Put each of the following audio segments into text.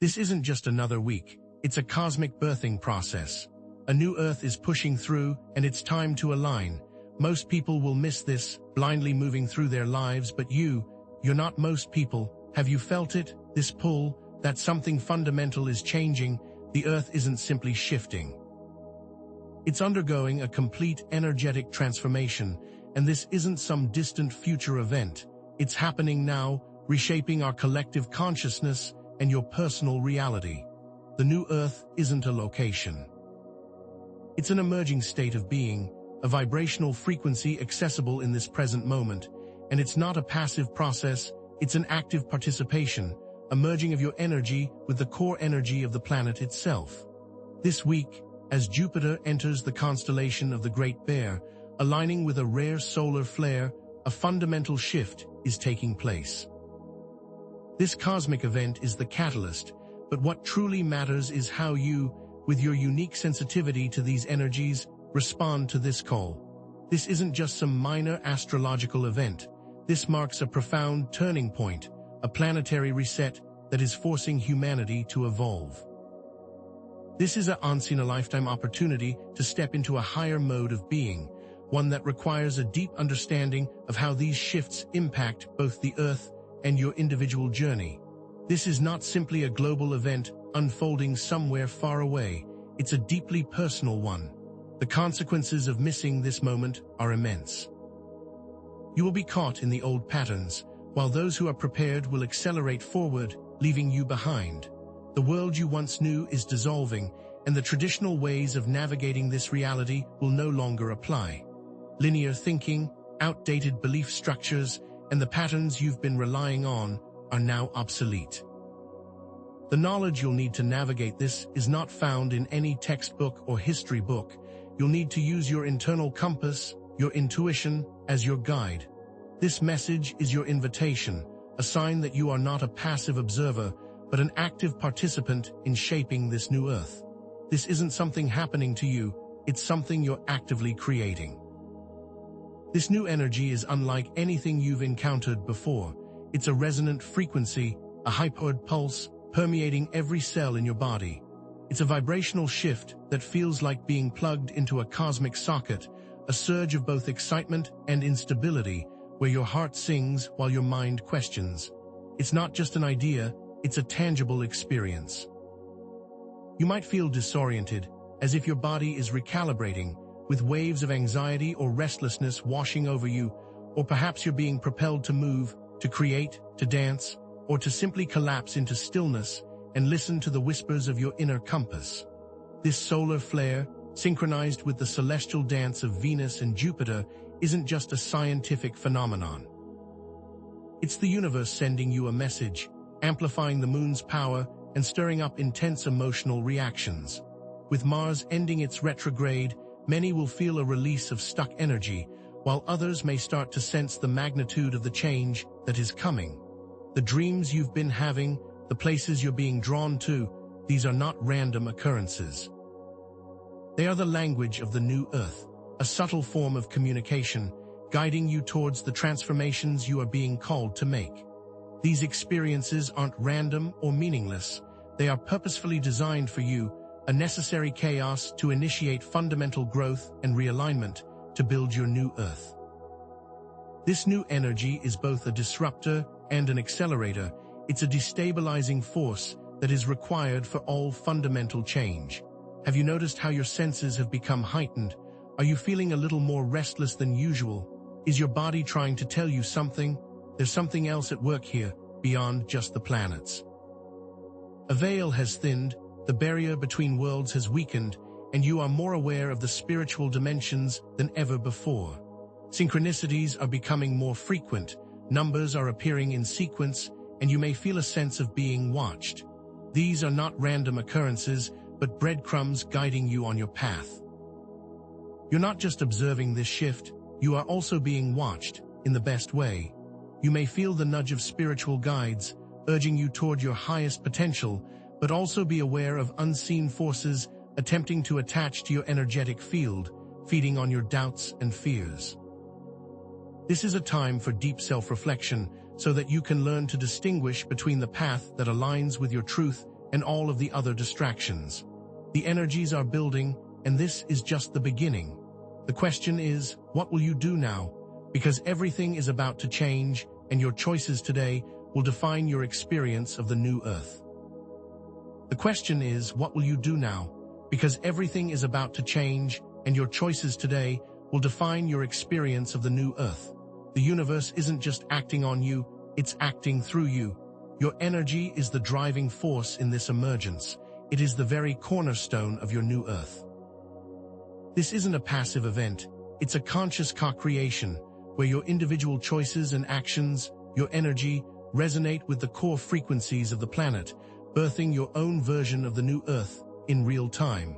This isn't just another week, it's a cosmic birthing process. A new Earth is pushing through, and it's time to align. Most people will miss this, blindly moving through their lives, but you're not most people. Have you felt it? This pull, that something fundamental is changing. The Earth isn't simply shifting. It's undergoing a complete energetic transformation, and this isn't some distant future event. It's happening now, reshaping our collective consciousness and your personal reality. The new Earth isn't a location. It's an emerging state of being, a vibrational frequency accessible in this present moment, and it's not a passive process, it's an active participation, a merging of your energy with the core energy of the planet itself. This week, as Jupiter enters the constellation of the Great Bear, aligning with a rare solar flare, a fundamental shift is taking place. This cosmic event is the catalyst, but what truly matters is how you, with your unique sensitivity to these energies, respond to this call. This isn't just some minor astrological event. This marks a profound turning point, a planetary reset that is forcing humanity to evolve. This is a once-in-a-lifetime opportunity to step into a higher mode of being, one that requires a deep understanding of how these shifts impact both the Earth and your individual journey. This is not simply a global event unfolding somewhere far away, it's a deeply personal one. The consequences of missing this moment are immense. You will be caught in the old patterns, while those who are prepared will accelerate forward, leaving you behind. The world you once knew is dissolving, and the traditional ways of navigating this reality will no longer apply. Linear thinking, outdated belief structures, and the patterns you've been relying on are now obsolete. The knowledge you'll need to navigate this is not found in any textbook or history book. You'll need to use your internal compass, your intuition, as your guide. This message is your invitation, a sign that you are not a passive observer, but an active participant in shaping this new Earth. This isn't something happening to you, it's something you're actively creating. This new energy is unlike anything you've encountered before. It's a resonant frequency, a hyperd pulse, permeating every cell in your body. It's a vibrational shift that feels like being plugged into a cosmic socket, a surge of both excitement and instability, where your heart sings while your mind questions. It's not just an idea, it's a tangible experience. You might feel disoriented, as if your body is recalibrating, with waves of anxiety or restlessness washing over you, or perhaps you're being propelled to move, to create, to dance, or to simply collapse into stillness and listen to the whispers of your inner compass. This solar flare, synchronized with the celestial dance of Venus and Jupiter, isn't just a scientific phenomenon. It's the universe sending you a message, amplifying the moon's power and stirring up intense emotional reactions. With Mars ending its retrograde, many will feel a release of stuck energy, while others may start to sense the magnitude of the change that is coming. The dreams you've been having, the places you're being drawn to, these are not random occurrences. They are the language of the new Earth, a subtle form of communication, guiding you towards the transformations you are being called to make. These experiences aren't random or meaningless. They are purposefully designed for you, a necessary chaos to initiate fundamental growth and realignment to build your new Earth. This new energy is both a disruptor and an accelerator. It's a destabilizing force that is required for all fundamental change. Have you noticed how your senses have become heightened? Are you feeling a little more restless than usual? Is your body trying to tell you something? There's something else at work here, beyond just the planets. A veil has thinned, the barrier between worlds has weakened, and you are more aware of the spiritual dimensions than ever before. Synchronicities are becoming more frequent, numbers are appearing in sequence, and you may feel a sense of being watched. These are not random occurrences, but breadcrumbs guiding you on your path. You're not just observing this shift, you are also being watched, in the best way. You may feel the nudge of spiritual guides, urging you toward your highest potential, but also be aware of unseen forces attempting to attach to your energetic field, feeding on your doubts and fears. This is a time for deep self-reflection, so that you can learn to distinguish between the path that aligns with your truth and all of the other distractions. The energies are building, and this is just the beginning. The question is, what will you do now? Because everything is about to change, and your choices today will define your experience of the new earth. The question is, what will you do now? Because everything is about to change, and your choices today will define your experience of the new earth. The universe isn't just acting on you, it's acting through you. Your energy is the driving force in this emergence. It is the very cornerstone of your new earth. This isn't a passive event, it's a conscious co-creation, where your individual choices and actions, your energy, resonate with the core frequencies of the planet, birthing your own version of the new earth in real time.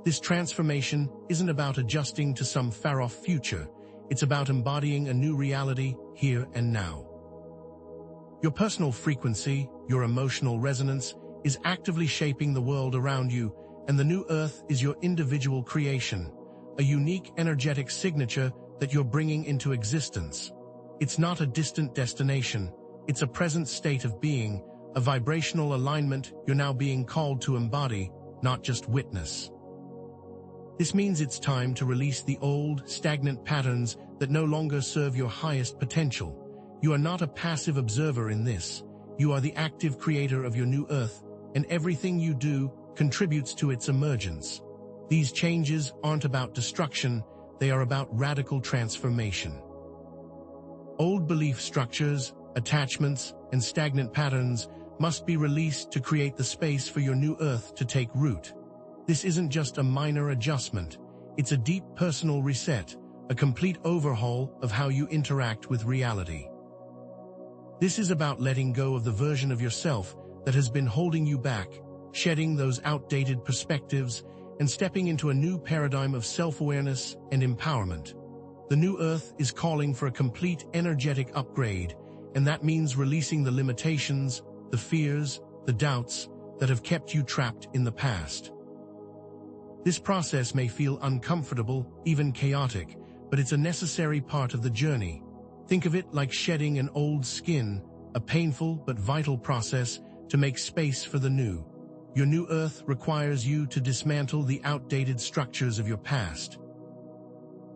This transformation isn't about adjusting to some far-off future, it's about embodying a new reality here and now. Your personal frequency, your emotional resonance, is actively shaping the world around you, and the new earth is your individual creation, a unique energetic signature that you're bringing into existence. It's not a distant destination, it's a present state of being, a vibrational alignment you're now being called to embody, not just witness. This means it's time to release the old, stagnant patterns that no longer serve your highest potential. You are not a passive observer in this. You are the active creator of your new earth, and everything you do contributes to its emergence. These changes aren't about destruction, they are about radical transformation. Old belief structures, attachments, and stagnant patterns must be released to create the space for your new earth to take root. This isn't just a minor adjustment, it's a deep personal reset, a complete overhaul of how you interact with reality. This is about letting go of the version of yourself that has been holding you back, shedding those outdated perspectives, and stepping into a new paradigm of self-awareness and empowerment. The new earth is calling for a complete energetic upgrade, and that means releasing the limitations, the fears, the doubts that have kept you trapped in the past. This process may feel uncomfortable, even chaotic, but it's a necessary part of the journey. Think of it like shedding an old skin, a painful but vital process to make space for the new. Your new earth requires you to dismantle the outdated structures of your past,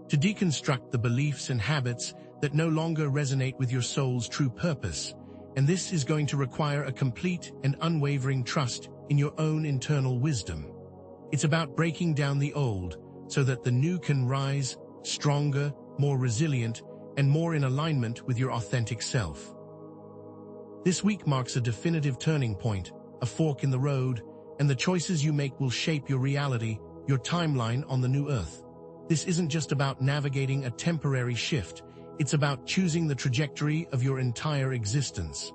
to deconstruct the beliefs and habits that no longer resonate with your soul's true purpose, and this is going to require a complete and unwavering trust in your own internal wisdom. It's about breaking down the old so that the new can rise, stronger, more resilient, and more in alignment with your authentic self. This week marks a definitive turning point, a fork in the road, and the choices you make will shape your reality, your timeline on the new earth. This isn't just about navigating a temporary shift, it's about choosing the trajectory of your entire existence.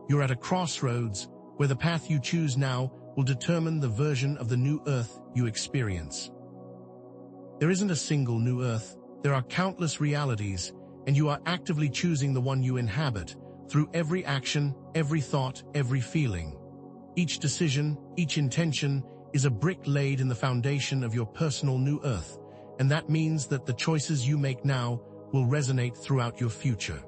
You're at a crossroads where the path you choose now will determine the version of the new earth you experience. There isn't a single new earth, there are countless realities, and you are actively choosing the one you inhabit, through every action, every thought, every feeling. Each decision, each intention, is a brick laid in the foundation of your personal new earth, and that means that the choices you make now will resonate throughout your future.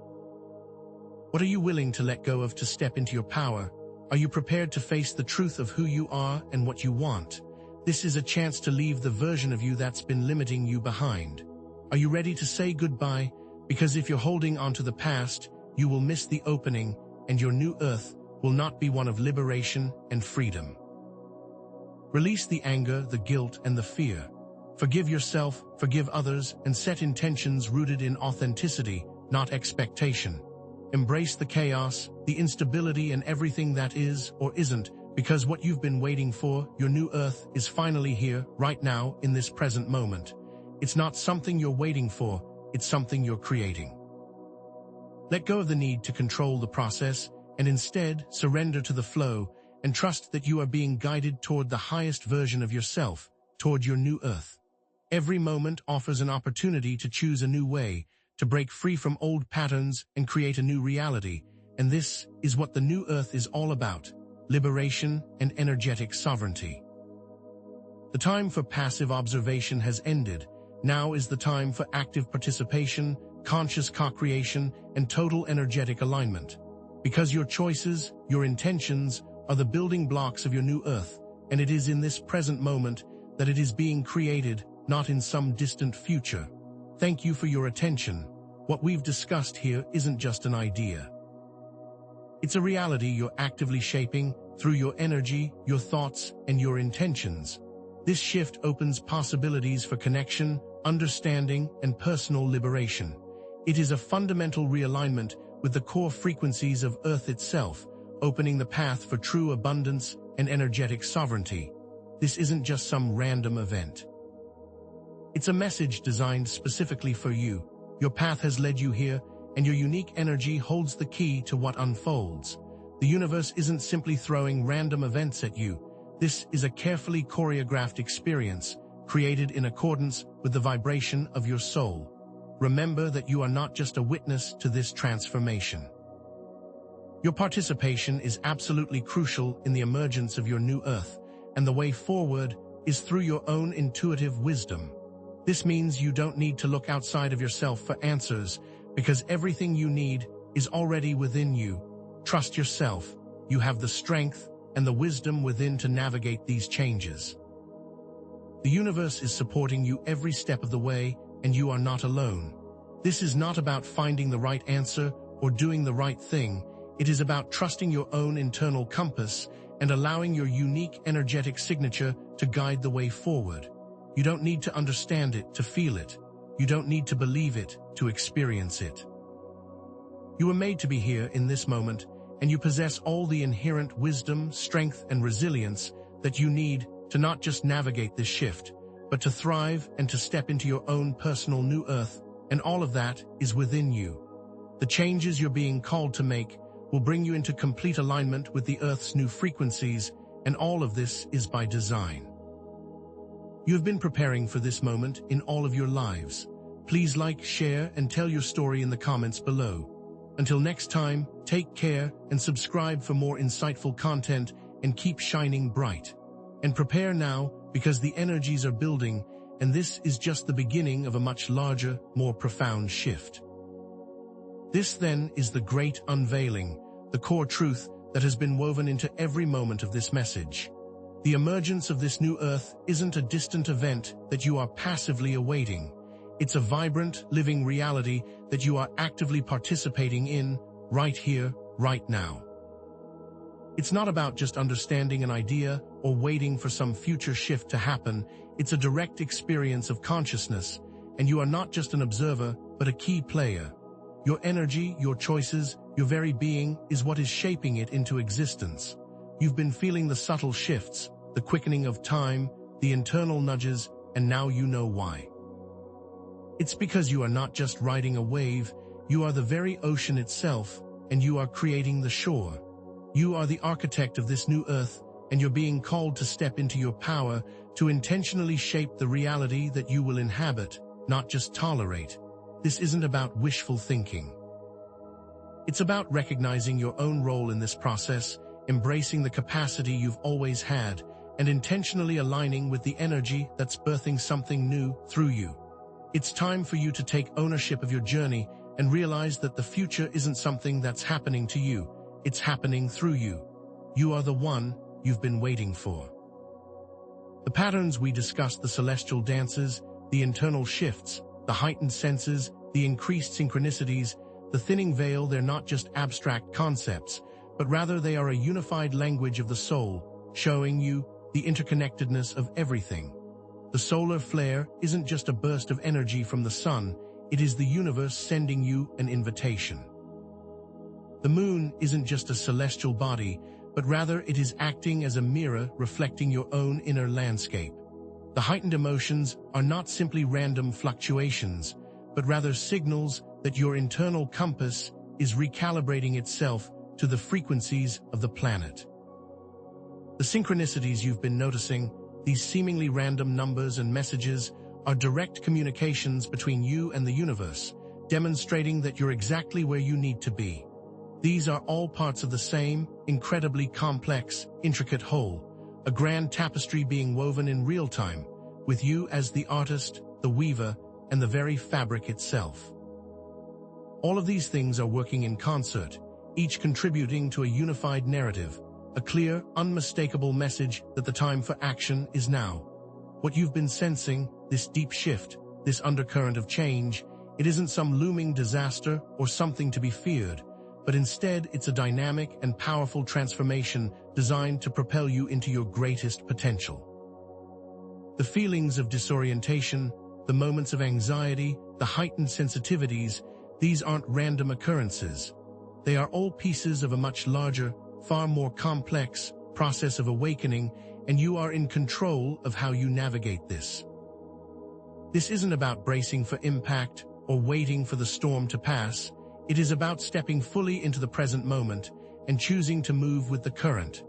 What are you willing to let go of to step into your power? Are you prepared to face the truth of who you are and what you want? This is a chance to leave the version of you that's been limiting you behind. Are you ready to say goodbye? Because if you're holding on to the past, you will miss the opening, and your new earth will not be one of liberation and freedom. Release the anger, the guilt, and the fear. Forgive yourself, forgive others, and set intentions rooted in authenticity, not expectation. Embrace the chaos, the instability, and everything that is or isn't, because what you've been waiting for, your new earth, is finally here, right now, in this present moment. It's not something you're waiting for, it's something you're creating. Let go of the need to control the process, and instead surrender to the flow, and trust that you are being guided toward the highest version of yourself, toward your new earth. Every moment offers an opportunity to choose a new way, to break free from old patterns and create a new reality, and this is what the new earth is all about: liberation and energetic sovereignty. The time for passive observation has ended. Now is the time for active participation, conscious co-creation, and total energetic alignment. Because your choices, your intentions, are the building blocks of your new Earth, and it is in this present moment that it is being created, not in some distant future. Thank you for your attention. What we've discussed here isn't just an idea. It's a reality you're actively shaping through your energy, your thoughts, and your intentions. This shift opens possibilities for connection, understanding, and personal liberation. It is a fundamental realignment with the core frequencies of Earth itself, opening the path for true abundance and energetic sovereignty. This isn't just some random event. It's a message designed specifically for you. Your path has led you here, and your unique energy holds the key to what unfolds. The universe isn't simply throwing random events at you. This is a carefully choreographed experience, created in accordance with the vibration of your soul. Remember that you are not just a witness to this transformation. Your participation is absolutely crucial in the emergence of your new Earth, and the way forward is through your own intuitive wisdom. This means you don't need to look outside of yourself for answers, because everything you need is already within you. Trust yourself. You have the strength and the wisdom within to navigate these changes. The universe is supporting you every step of the way, and you are not alone. This is not about finding the right answer or doing the right thing. It is about trusting your own internal compass and allowing your unique energetic signature to guide the way forward. You don't need to understand it to feel it. You don't need to believe it to experience it. You were made to be here in this moment, and you possess all the inherent wisdom, strength, and resilience that you need to not just navigate this shift, but to thrive and to step into your own personal new Earth, and all of that is within you. The changes you're being called to make will bring you into complete alignment with the Earth's new frequencies, and all of this is by design. You have been preparing for this moment in all of your lives. Please like, share, and tell your story in the comments below. Until next time, take care and subscribe for more insightful content, and keep shining bright. And prepare now, because the energies are building, and this is just the beginning of a much larger, more profound shift. This then is the great unveiling, the core truth that has been woven into every moment of this message. The emergence of this new Earth isn't a distant event that you are passively awaiting. It's a vibrant, living reality that you are actively participating in, right here, right now. It's not about just understanding an idea or waiting for some future shift to happen. It's a direct experience of consciousness, and you are not just an observer, but a key player. Your energy, your choices, your very being is what is shaping it into existence. You've been feeling the subtle shifts, the quickening of time, the internal nudges, and now you know why. It's because you are not just riding a wave, you are the very ocean itself, and you are creating the shore. You are the architect of this new Earth, and you're being called to step into your power to intentionally shape the reality that you will inhabit, not just tolerate. This isn't about wishful thinking. It's about recognizing your own role in this process, embracing the capacity you've always had, and intentionally aligning with the energy that's birthing something new through you. It's time for you to take ownership of your journey and realize that the future isn't something that's happening to you, it's happening through you. You are the one you've been waiting for. The patterns we discussed, the celestial dances, the internal shifts, the heightened senses, the increased synchronicities, the thinning veil, they're not just abstract concepts, but rather they are a unified language of the soul, showing you the interconnectedness of everything. The solar flare isn't just a burst of energy from the sun, it is the universe sending you an invitation. The moon isn't just a celestial body, but rather it is acting as a mirror reflecting your own inner landscape. The heightened emotions are not simply random fluctuations, but rather signals that your internal compass is recalibrating itself to the frequencies of the planet. The synchronicities you've been noticing, these seemingly random numbers and messages, are direct communications between you and the universe, demonstrating that you're exactly where you need to be. These are all parts of the same, incredibly complex, intricate whole, a grand tapestry being woven in real time, with you as the artist, the weaver, and the very fabric itself. All of these things are working in concert, each contributing to a unified narrative, a clear, unmistakable message that the time for action is now. What you've been sensing, this deep shift, this undercurrent of change, it isn't some looming disaster or something to be feared, but instead it's a dynamic and powerful transformation designed to propel you into your greatest potential. The feelings of disorientation, the moments of anxiety, the heightened sensitivities, these aren't random occurrences. They are all pieces of a much larger, far more complex process of awakening, and you are in control of how you navigate this. This isn't about bracing for impact or waiting for the storm to pass. It is about stepping fully into the present moment and choosing to move with the current.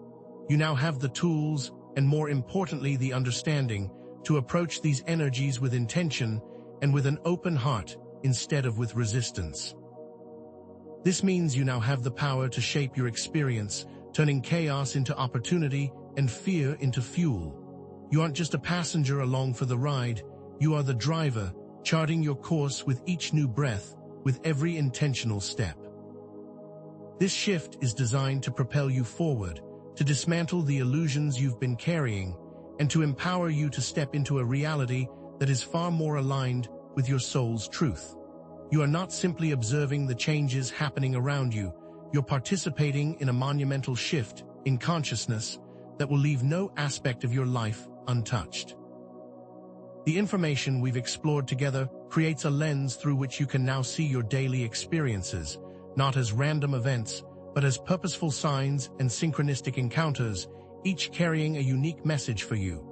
You now have the tools, and more importantly the understanding, to approach these energies with intention and with an open heart instead of with resistance. This means you now have the power to shape your experience, turning chaos into opportunity and fear into fuel. You aren't just a passenger along for the ride, you are the driver, charting your course with each new breath, with every intentional step. This shift is designed to propel you forward, to dismantle the illusions you've been carrying, and to empower you to step into a reality that is far more aligned with your soul's truth. You are not simply observing the changes happening around you, you're participating in a monumental shift in consciousness that will leave no aspect of your life untouched. The information we've explored together creates a lens through which you can now see your daily experiences, not as random events, but as purposeful signs and synchronistic encounters, each carrying a unique message for you.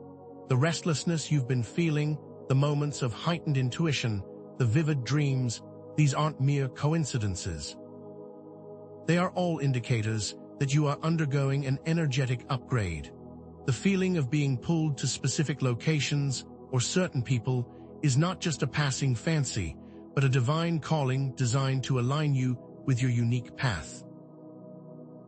The restlessness you've been feeling, the moments of heightened intuition, the vivid dreams, these aren't mere coincidences. They are all indicators that you are undergoing an energetic upgrade. The feeling of being pulled to specific locations or certain people is not just a passing fancy, but a divine calling designed to align you with your unique path.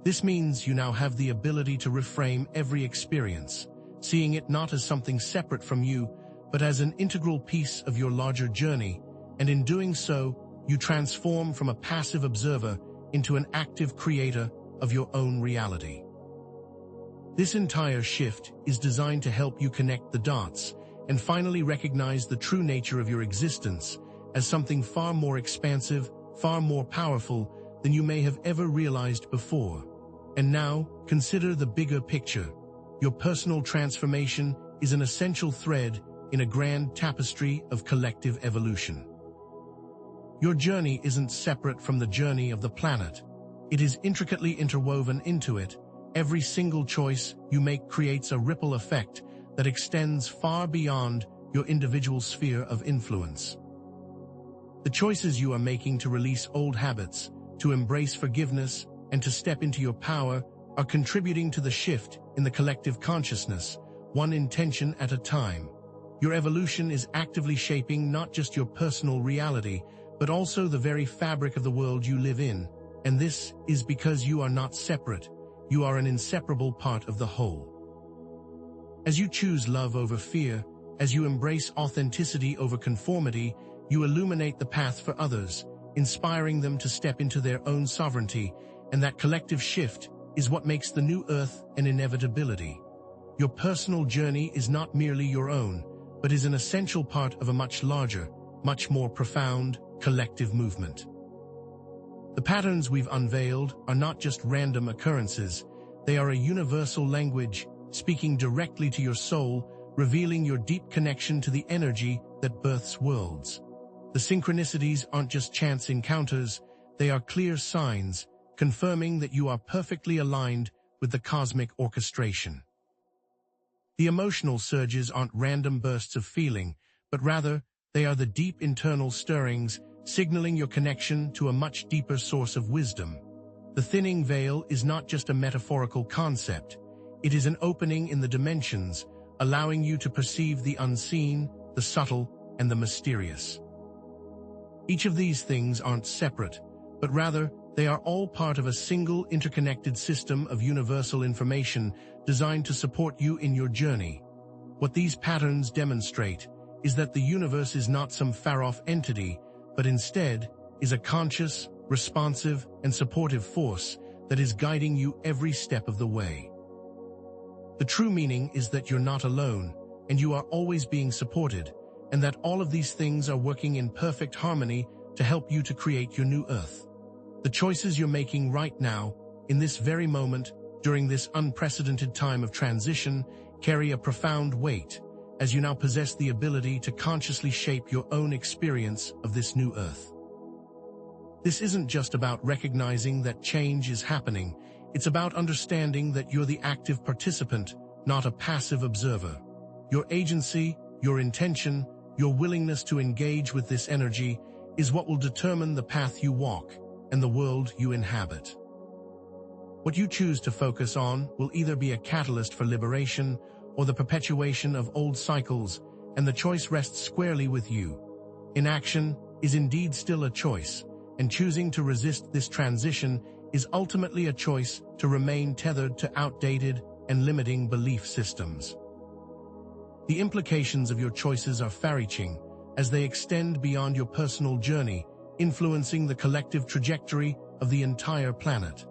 This means you now have the ability to reframe every experience, seeing it not as something separate from you, but as an integral piece of your larger journey, and in doing so, you transform from a passive observer into an active creator of your own reality. This entire shift is designed to help you connect the dots and finally recognize the true nature of your existence as something far more expansive, far more powerful than you may have ever realized before. And now, consider the bigger picture. Your personal transformation is an essential thread in a grand tapestry of collective evolution. Your journey isn't separate from the journey of the planet. It is intricately interwoven into it. Every single choice you make creates a ripple effect that extends far beyond your individual sphere of influence. The choices you are making to release old habits, to embrace forgiveness, and to step into your power are contributing to the shift in the collective consciousness, one intention at a time. Your evolution is actively shaping not just your personal reality, but also the very fabric of the world you live in, and this is because you are not separate. You are an inseparable part of the whole. As you choose love over fear, as you embrace authenticity over conformity, you illuminate the path for others, inspiring them to step into their own sovereignty, and that collective shift is what makes the new earth an inevitability. Your personal journey is not merely your own, but is an essential part of a much larger, much more profound, collective movement. The patterns we've unveiled are not just random occurrences, they are a universal language, speaking directly to your soul, revealing your deep connection to the energy that births worlds. The synchronicities aren't just chance encounters, they are clear signs, confirming that you are perfectly aligned with the cosmic orchestration. The emotional surges aren't random bursts of feeling, but rather, they are the deep internal stirrings, signaling your connection to a much deeper source of wisdom. The thinning veil is not just a metaphorical concept, it is an opening in the dimensions, allowing you to perceive the unseen, the subtle, and the mysterious. Each of these things aren't separate, but rather, they are all part of a single interconnected system of universal information designed to support you in your journey. What these patterns demonstrate is that the universe is not some far-off entity, but instead is a conscious, responsive, and supportive force that is guiding you every step of the way. The true meaning is that you're not alone, and you are always being supported, and that all of these things are working in perfect harmony to help you to create your new earth. The choices you're making right now, in this very moment, during this unprecedented time of transition, carry a profound weight, as you now possess the ability to consciously shape your own experience of this new earth. This isn't just about recognizing that change is happening, it's about understanding that you're the active participant, not a passive observer. Your agency, your intention, your willingness to engage with this energy is what will determine the path you walk and the world you inhabit. What you choose to focus on will either be a catalyst for liberation or the perpetuation of old cycles, and the choice rests squarely with you. Inaction is indeed still a choice, and choosing to resist this transition is ultimately a choice to remain tethered to outdated and limiting belief systems. The implications of your choices are far-reaching, as they extend beyond your personal journey, influencing the collective trajectory of the entire planet.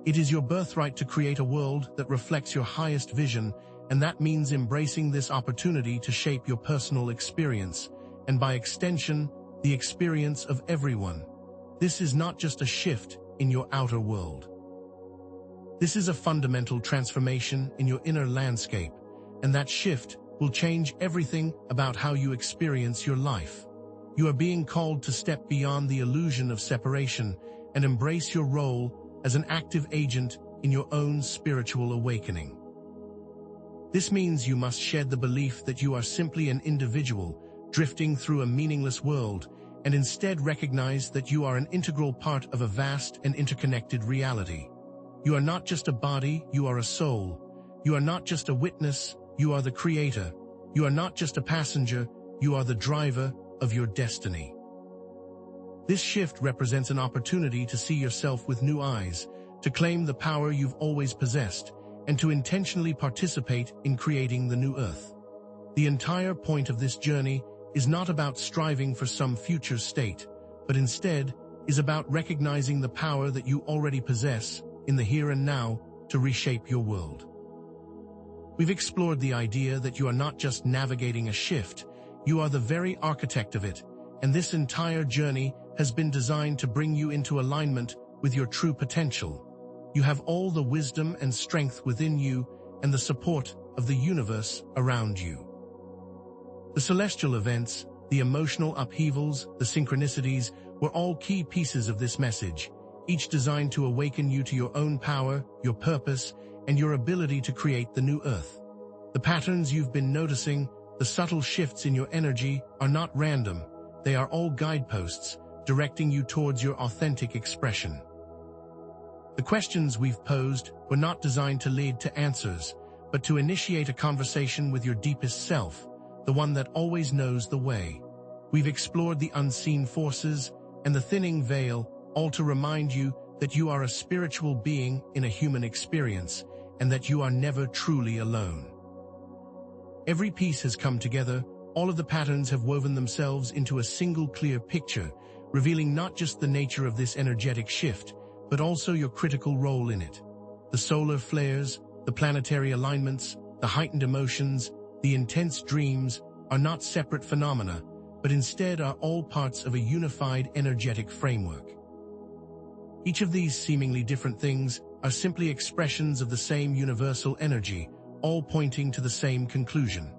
It is your birthright to create a world that reflects your highest vision, and that means embracing this opportunity to shape your personal experience, and by extension, the experience of everyone. This is not just a shift in your outer world. This is a fundamental transformation in your inner landscape, and that shift will change everything about how you experience your life. You are being called to step beyond the illusion of separation and embrace your role as an active agent in your own spiritual awakening. This means you must shed the belief that you are simply an individual drifting through a meaningless world, and instead recognize that you are an integral part of a vast and interconnected reality. You are not just a body, you are a soul. You are not just a witness, you are the creator. You are not just a passenger, you are the driver of your destiny. This shift represents an opportunity to see yourself with new eyes, to claim the power you've always possessed, and to intentionally participate in creating the new earth. The entire point of this journey is not about striving for some future state, but instead is about recognizing the power that you already possess in the here and now to reshape your world. We've explored the idea that you are not just navigating a shift, you are the very architect of it, and this entire journey has been designed to bring you into alignment with your true potential. You have all the wisdom and strength within you and the support of the universe around you. The celestial events, the emotional upheavals, the synchronicities were all key pieces of this message, each designed to awaken you to your own power, your purpose, and your ability to create the new earth. The patterns you've been noticing, the subtle shifts in your energy, are not random. They are all guideposts, directing you towards your authentic expression. The questions we've posed were not designed to lead to answers, but to initiate a conversation with your deepest self, the one that always knows the way. We've explored the unseen forces and the thinning veil, all to remind you that you are a spiritual being in a human experience, and that you are never truly alone. Every piece has come together, all of the patterns have woven themselves into a single clear picture, revealing not just the nature of this energetic shift, but also your critical role in it. The solar flares, the planetary alignments, the heightened emotions, the intense dreams are not separate phenomena, but instead are all parts of a unified energetic framework. Each of these seemingly different things are simply expressions of the same universal energy, all pointing to the same conclusion.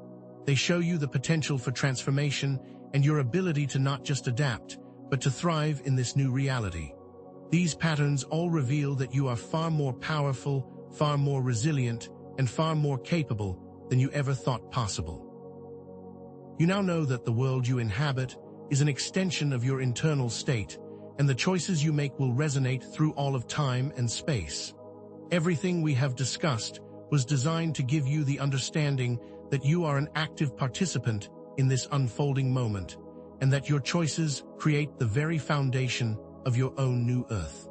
They show you the potential for transformation and your ability to not just adapt, but to thrive in this new reality. These patterns all reveal that you are far more powerful, far more resilient, and far more capable than you ever thought possible. You now know that the world you inhabit is an extension of your internal state, and the choices you make will resonate through all of time and space. Everything we have discussed was designed to give you the understanding that you are an active participant in this unfolding moment, and that your choices create the very foundation of your own new earth.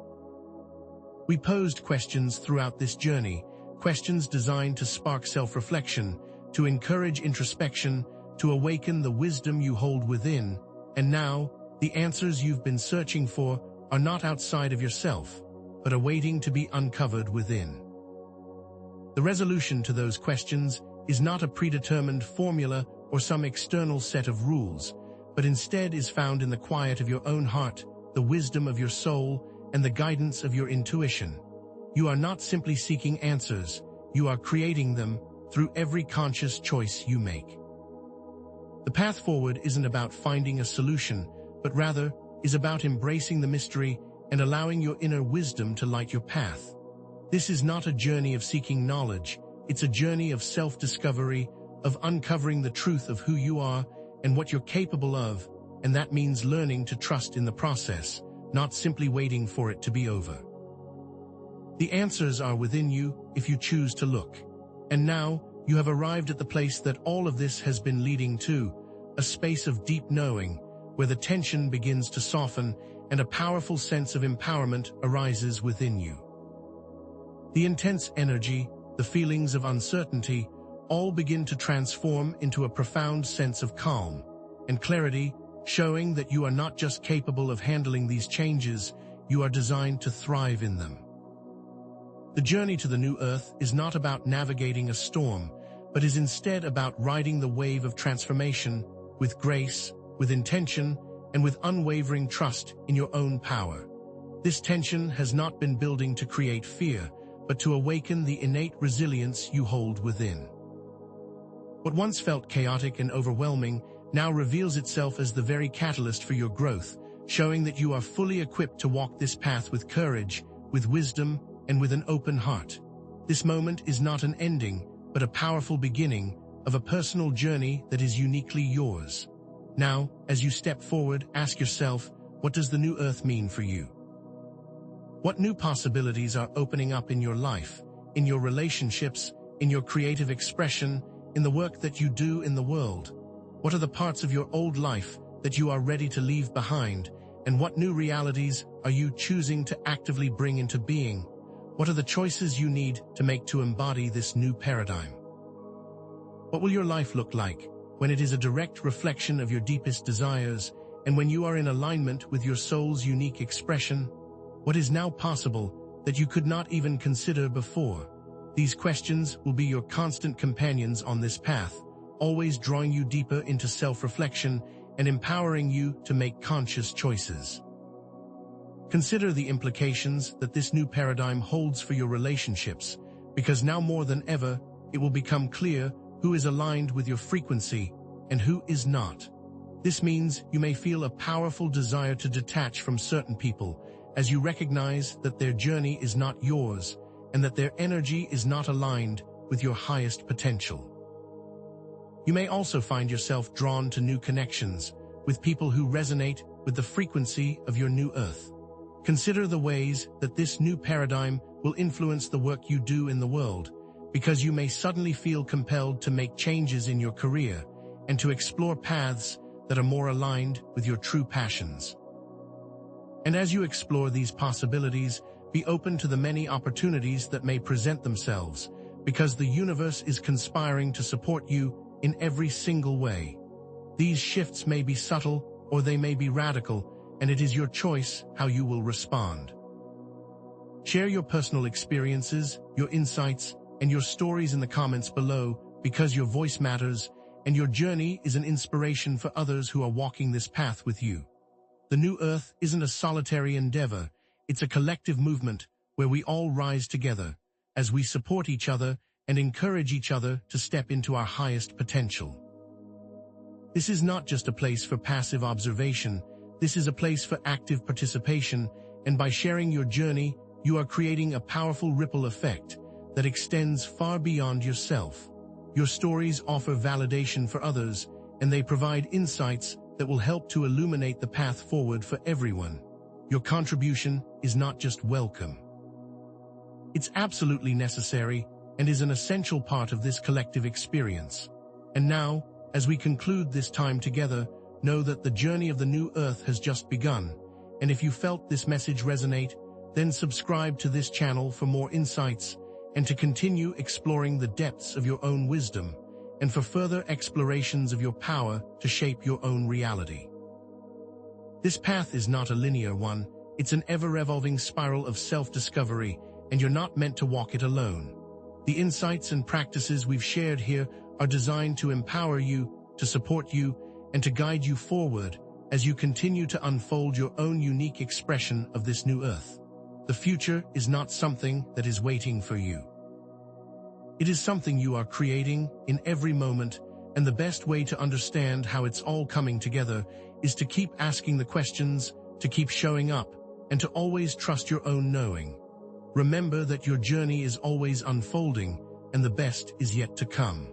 We posed questions throughout this journey, questions designed to spark self-reflection, to encourage introspection, to awaken the wisdom you hold within, and now, the answers you've been searching for are not outside of yourself, but are waiting to be uncovered within. The resolution to those questions is not a predetermined formula or some external set of rules, but instead is found in the quiet of your own heart, the wisdom of your soul, and the guidance of your intuition. You are not simply seeking answers, you are creating them through every conscious choice you make. The path forward isn't about finding a solution, but rather is about embracing the mystery and allowing your inner wisdom to light your path. This is not a journey of seeking knowledge, it's a journey of self-discovery, of uncovering the truth of who you are and what you're capable of, and that means learning to trust in the process, not simply waiting for it to be over. The answers are within you if you choose to look. And now, you have arrived at the place that all of this has been leading to, a space of deep knowing, where the tension begins to soften and a powerful sense of empowerment arises within you. The intense energy, the feelings of uncertainty, all begin to transform into a profound sense of calm and clarity, showing that you are not just capable of handling these changes, you are designed to thrive in them. The journey to the new earth is not about navigating a storm, but is instead about riding the wave of transformation with grace, with intention, and with unwavering trust in your own power. This tension has not been building to create fear, but to awaken the innate resilience you hold within. What once felt chaotic and overwhelming now reveals itself as the very catalyst for your growth, showing that you are fully equipped to walk this path with courage, with wisdom, and with an open heart. This moment is not an ending, but a powerful beginning of a personal journey that is uniquely yours. Now, as you step forward, ask yourself, what does the new earth mean for you? What new possibilities are opening up in your life, in your relationships, in your creative expression, in the work that you do in the world? What are the parts of your old life that you are ready to leave behind, and what new realities are you choosing to actively bring into being? What are the choices you need to make to embody this new paradigm? What will your life look like when it is a direct reflection of your deepest desires, and when you are in alignment with your soul's unique expression? What is now possible that you could not even consider before? These questions will be your constant companions on this path, always drawing you deeper into self-reflection and empowering you to make conscious choices. Consider the implications that this new paradigm holds for your relationships, because now more than ever, it will become clear who is aligned with your frequency and who is not. This means you may feel a powerful desire to detach from certain people as you recognize that their journey is not yours and that their energy is not aligned with your highest potential. You may also find yourself drawn to new connections with people who resonate with the frequency of your new earth. Consider the ways that this new paradigm will influence the work you do in the world, because you may suddenly feel compelled to make changes in your career and to explore paths that are more aligned with your true passions. And as you explore these possibilities, be open to the many opportunities that may present themselves, because the universe is conspiring to support you in every single way. These shifts may be subtle or they may be radical, and it is your choice how you will respond. Share your personal experiences, your insights, and your stories in the comments below, because your voice matters, and your journey is an inspiration for others who are walking this path with you. The new earth isn't a solitary endeavor, it's a collective movement where we all rise together, as we support each other and encourage each other to step into our highest potential. This is not just a place for passive observation, this is a place for active participation, and by sharing your journey, you are creating a powerful ripple effect that extends far beyond yourself. Your stories offer validation for others, and they provide insights that will help to illuminate the path forward for everyone. Your contribution is not just welcome. It's absolutely necessary and is an essential part of this collective experience. And now, as we conclude this time together, know that the journey of the new earth has just begun, and if you felt this message resonate, then subscribe to this channel for more insights and to continue exploring the depths of your own wisdom and for further explorations of your power to shape your own reality. This path is not a linear one, it's an ever-evolving spiral of self-discovery, and you're not meant to walk it alone. The insights and practices we've shared here are designed to empower you, to support you, and to guide you forward as you continue to unfold your own unique expression of this new earth. The future is not something that is waiting for you. It is something you are creating in every moment, and the best way to understand how it's all coming together is to keep asking the questions, to keep showing up, and to always trust your own knowing. Remember that your journey is always unfolding, and the best is yet to come.